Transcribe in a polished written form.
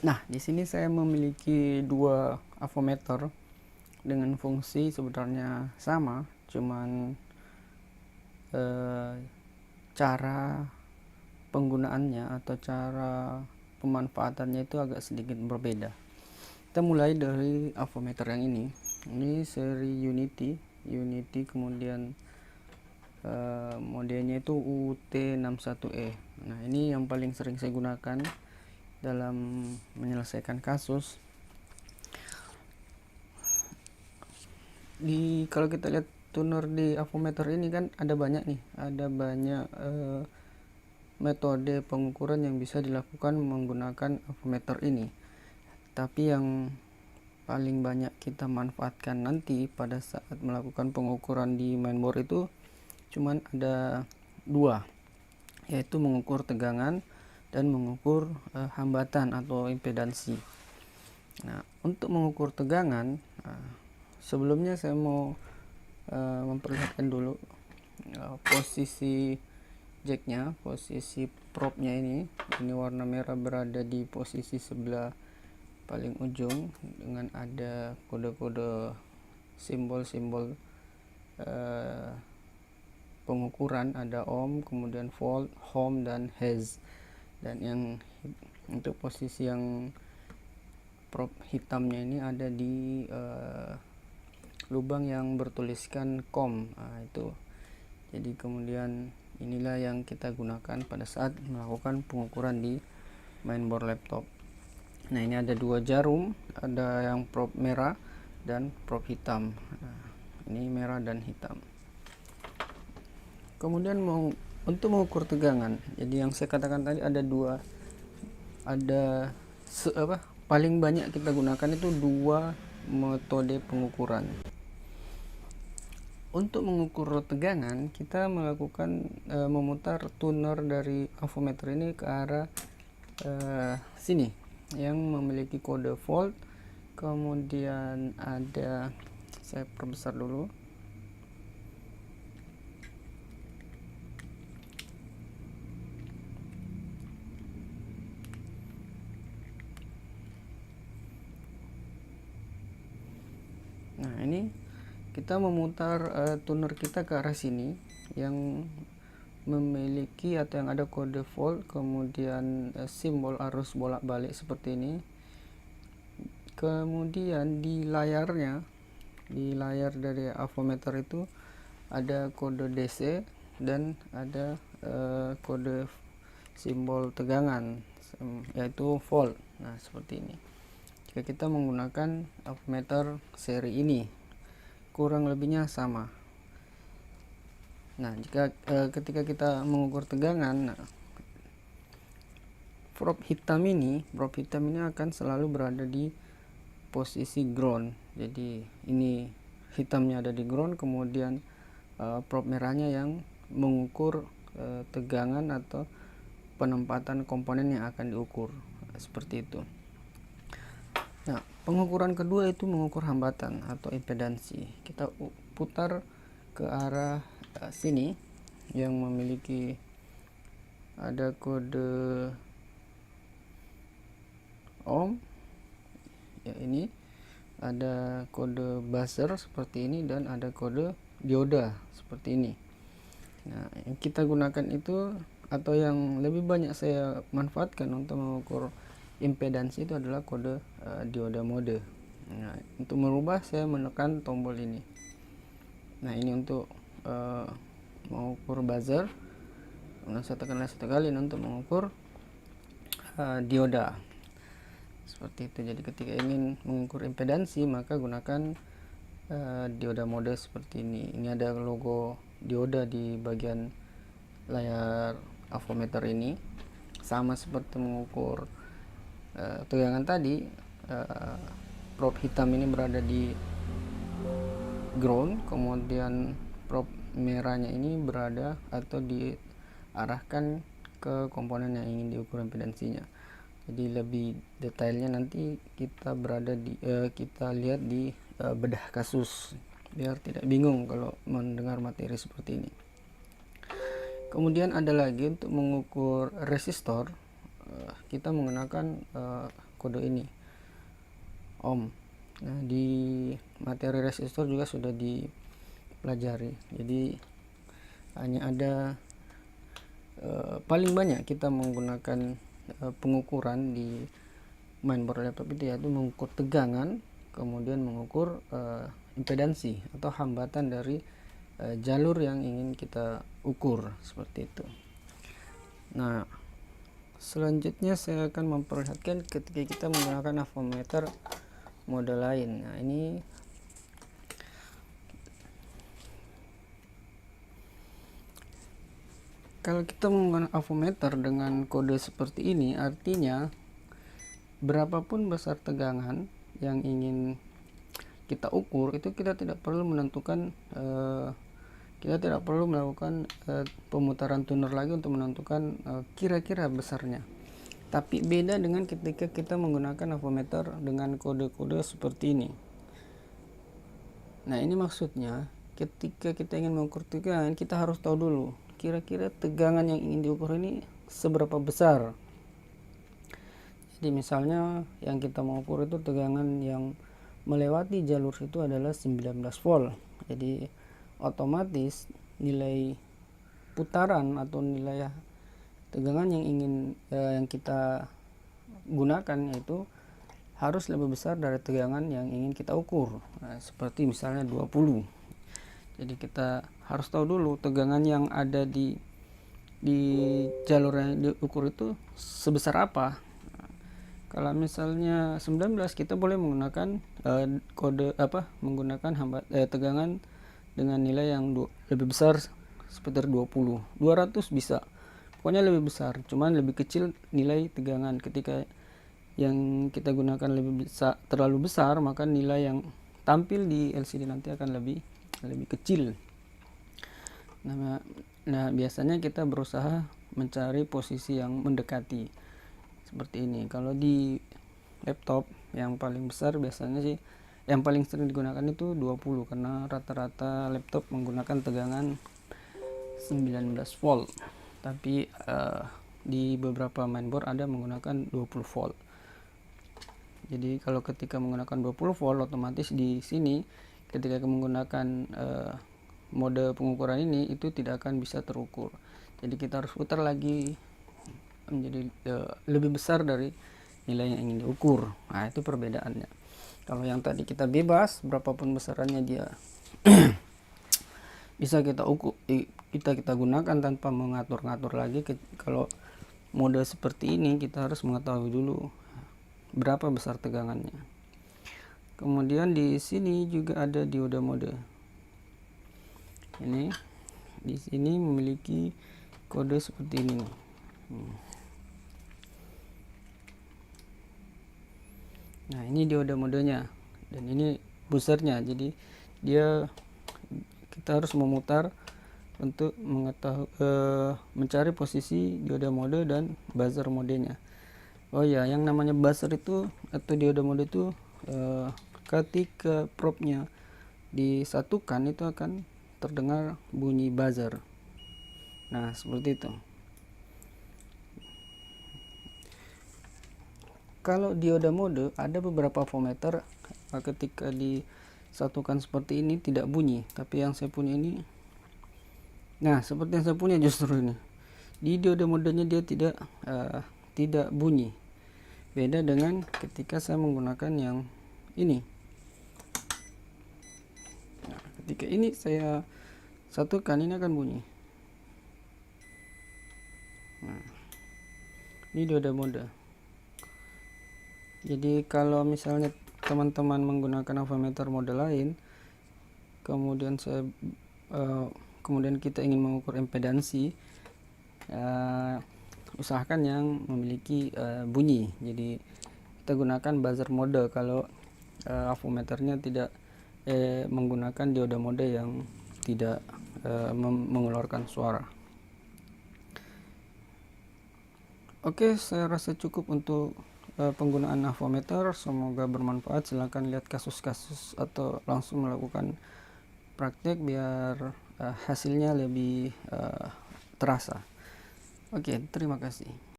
Nah, di sini saya memiliki dua avometer dengan fungsi sebenarnya sama, cuman cara penggunaannya atau cara pemanfaatannya itu agak sedikit berbeda. Kita mulai dari avometer yang ini. Ini seri Unity, kemudian modelnya itu UT61E. Nah, ini yang paling sering saya gunakan dalam menyelesaikan kasus. Kalau kita lihat tuner di avometer ini kan ada banyak nih, ada banyak metode pengukuran yang bisa dilakukan menggunakan avometer ini. Tapi yang paling banyak kita manfaatkan nanti pada saat melakukan pengukuran di mainboard itu cuman ada dua, yaitu mengukur tegangan dan mengukur hambatan atau impedansi. Nah, untuk mengukur tegangan, sebelumnya saya mau memperlihatkan dulu posisi jacknya, posisi propnya ini warna merah berada di posisi sebelah paling ujung dengan ada kode-kode simbol-simbol pengukuran, ada ohm, kemudian volt, ohm, dan Hertz. Dan yang untuk posisi yang prop hitamnya ini ada di lubang yang bertuliskan COM. Nah, itu. Jadi kemudian inilah yang kita gunakan pada saat melakukan pengukuran di mainboard laptop. Nah, ini ada dua jarum, ada yang prop merah dan prop hitam. Nah, ini merah dan hitam. Kemudian untuk mengukur tegangan, jadi yang saya katakan tadi ada dua, paling banyak kita gunakan itu dua metode pengukuran. Untuk mengukur tegangan, kita melakukan memutar tuner dari avometer ini ke arah sini yang memiliki kode volt. Kemudian ada, saya perbesar dulu. Nah, ini kita memutar tuner kita ke arah sini yang memiliki atau yang ada kode volt, kemudian simbol arus bolak-balik seperti ini. Kemudian di layar dari avometer itu ada kode DC dan ada kode simbol tegangan, yaitu volt. Nah, seperti ini. Jika kita menggunakan avometer seri ini, kurang lebihnya sama. Nah, ketika kita mengukur tegangan, prop hitam ini akan selalu berada di posisi ground. Jadi ini hitamnya ada di ground, kemudian prop merahnya yang mengukur tegangan atau penempatan komponen yang akan diukur. Seperti itu. Nah, pengukuran kedua itu mengukur hambatan atau impedansi. Kita putar ke arah sini yang memiliki ada kode ohm, ya, ini ada kode buzzer seperti ini dan ada kode dioda seperti ini. Nah, yang kita gunakan itu atau yang lebih banyak saya manfaatkan untuk mengukur impedansi itu adalah kode dioda mode. Nah, untuk merubah saya menekan tombol ini. Nah, ini untuk mengukur buzzer. Nah, saya tekan satu kali untuk mengukur dioda. Seperti itu. Jadi ketika ingin mengukur impedansi, maka gunakan dioda mode seperti ini. Ini ada logo dioda di bagian layar avometer ini. Sama seperti mengukur tegangan tadi, prop hitam ini berada di ground, kemudian prop merahnya ini berada atau diarahkan ke komponen yang ingin diukur impedansinya. Jadi lebih detailnya nanti kita lihat di bedah kasus biar tidak bingung kalau mendengar materi seperti ini. Kemudian ada lagi untuk mengukur resistor, kita menggunakan kode ini ohm. Nah, di materi resistor juga sudah dipelajari. Jadi hanya ada paling banyak kita menggunakan pengukuran di mainboard laptop itu, yaitu mengukur tegangan, kemudian mengukur impedansi atau hambatan dari jalur yang ingin kita ukur, seperti itu. Nah, selanjutnya saya akan memperlihatkan ketika kita menggunakan avometer mode lain. Nah, ini kalau kita menggunakan avometer dengan kode seperti ini, artinya berapapun besar tegangan yang ingin kita ukur, itu kita tidak perlu menentukan kita tidak perlu melakukan pemutaran tuner lagi untuk menentukan kira-kira besarnya. Tapi beda dengan ketika kita menggunakan avometer dengan kode-kode seperti ini. Nah, ini maksudnya ketika kita ingin mengukur tegangan, kita harus tahu dulu kira-kira tegangan yang ingin diukur ini seberapa besar. Jadi misalnya yang kita mau ukur itu tegangan yang melewati jalur itu adalah 19 volt. Jadi otomatis nilai putaran atau nilai tegangan yang yang kita gunakan yaitu harus lebih besar dari tegangan yang ingin kita ukur. Nah, seperti misalnya 20. Jadi kita harus tahu dulu tegangan yang ada di jalur yang diukur itu sebesar apa. Kalau misalnya 19, kita boleh menggunakan menggunakan tegangan dengan nilai yang lebih besar sekitar 20. 200 bisa. Pokoknya lebih besar, cuman lebih kecil nilai tegangan. Ketika yang kita gunakan terlalu besar, maka nilai yang tampil di LCD nanti akan lebih kecil. Nah, biasanya kita berusaha mencari posisi yang mendekati seperti ini. Kalau di laptop yang paling besar biasanya sih yang paling sering digunakan itu 20, karena rata-rata laptop menggunakan tegangan 19 volt. Tapi di beberapa mainboard ada menggunakan 20 volt. Jadi kalau ketika menggunakan 20 volt, otomatis di sini ketika menggunakan mode pengukuran ini itu tidak akan bisa terukur. Jadi kita harus putar lagi menjadi lebih besar dari nilai yang ingin diukur. Nah, itu perbedaannya. Kalau yang tadi kita bebas, berapapun besarannya dia bisa kita ukur, kita gunakan tanpa mengatur-ngatur lagi. Kalau mode seperti ini kita harus mengetahui dulu berapa besar tegangannya. Kemudian di sini juga ada dioda mode. Ini di sini memiliki kode seperti ini. Nah, ini dioda modenya dan ini buzzernya. Jadi kita harus memutar untuk mencari posisi dioda mode dan buzzer modenya. Oh ya, yang namanya buzzer itu atau dioda mode itu ketika probe-nya disatukan itu akan terdengar bunyi buzzer. Nah, seperti itu. Kalau dioda mode ada beberapa avometer ketika disatukan seperti ini tidak bunyi, tapi yang saya punya ini, nah seperti yang saya punya justru ini, di dioda modenya dia tidak bunyi. Beda dengan ketika saya menggunakan yang ini. Nah, ketika ini saya satukan, ini akan bunyi. Nah, ini dioda mode. Jadi kalau misalnya teman-teman menggunakan avometer mode lain, kemudian kita ingin mengukur impedansi, usahakan yang memiliki bunyi. Jadi kita gunakan buzzer mode kalau avometernya tidak menggunakan dioda mode yang tidak mengeluarkan suara. Oke, saya rasa cukup untuk penggunaan avometer. Semoga bermanfaat. Silahkan lihat kasus-kasus atau langsung melakukan praktek biar hasilnya lebih terasa. Oke, terima kasih.